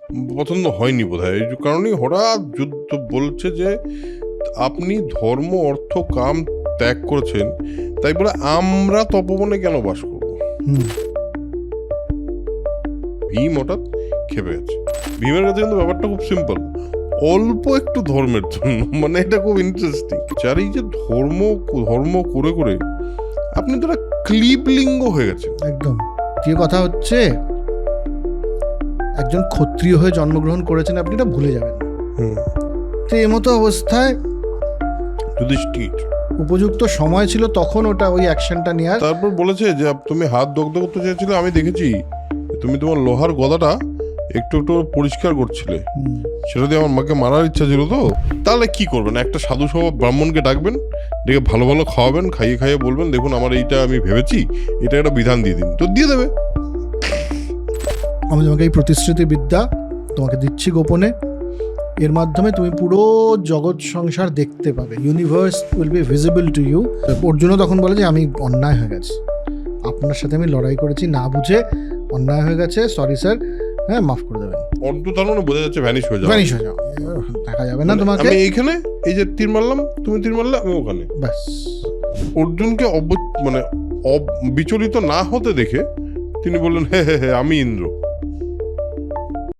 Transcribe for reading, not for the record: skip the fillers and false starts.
পছন্দ হয়নি বোধহয়, এই কারণেই হঠাৎ যুদ্ধ বলছে যে আপনি ধর্ম অর্থ কাম ত্যাগ করেছেন, তাই বলে আমরা তপবনে কেন বাস করবো। ভীম হঠাৎ খেপে গেছে। ভীমের কাছে কিন্তু ব্যাপারটা খুব সিম্পল, অল্প একটু ধর্মের জন্য, মানে এটা খুব ইন্টারেস্টিং। যার এই যে ধর্ম ধর্ম করে করে আপনি তো একটা ক্লিবলিঙ্গ হয়ে গেছেন একদম। যে কথা হচ্ছে, একজন ক্ষত্রিয় হয়ে জন্মগ্রহণ করেছেন, আপনি এটা ভুলে যাবেন না। তো এই মতো অবস্থায় যুধিষ্ঠির উপযুক্ত সময় ছিল তখন ওটা ওই অ্যাকশনটা নেওয়ার। তারপর বলেছে যে তুমি হাত দগ্ধ করতে চেয়েছিলে, আমি দেখেছি তুমি তোমার লোহার গদাটা একটু একটু পরিষ্কার করছিলে, সেটা দিয়ে আমার মাকে মারার ইচ্ছা ছিল। তো তাহলে কি করবেন, একটা সাধু স্বভাব ব্রাহ্মণকে ডাকবেন, ডেকে ভালো ভালো খাওয়াবেন, খাইয়ে খাইয়ে বলবেন দেখুন আমার এইটা আমি ভেবেছি, এটা একটা বিধান দিয়ে দিন, তো দিয়ে দেবে। আমি তোমাকে এই প্রতিশ্রুতি বিদ্যা তোমাকে দিচ্ছি গোপনে, এর মাধ্যমে তুমি পুরো জগৎ সংসার দেখতে পাবে, universe will be visible to you. অর্জুনও তখন বলে যে আমি অন্যায় হয়ে গেছে, আপনার সাথে আমি লড়াই করেছি না বুঝে, অন্যায় হয়ে গেছে, সরি স্যার, হ্যাঁ মাফ করে দেবেন। অর্জুন তার মানে বোঝা যাচ্ছে ভ্যানিশ হয়ে যাবে, ভ্যানিশ হয়ে যাও, দেখা যাবে না তোমাকে। আমি এইখানে এই যে তীর মারলাম, তুমি তীর মারলে আমি ওখানে, ব্যাস। অর্জুনকে মানে বিচলিত না হতে দেখে তিনি বললেন হে হে হে আমি ইন্দ্র।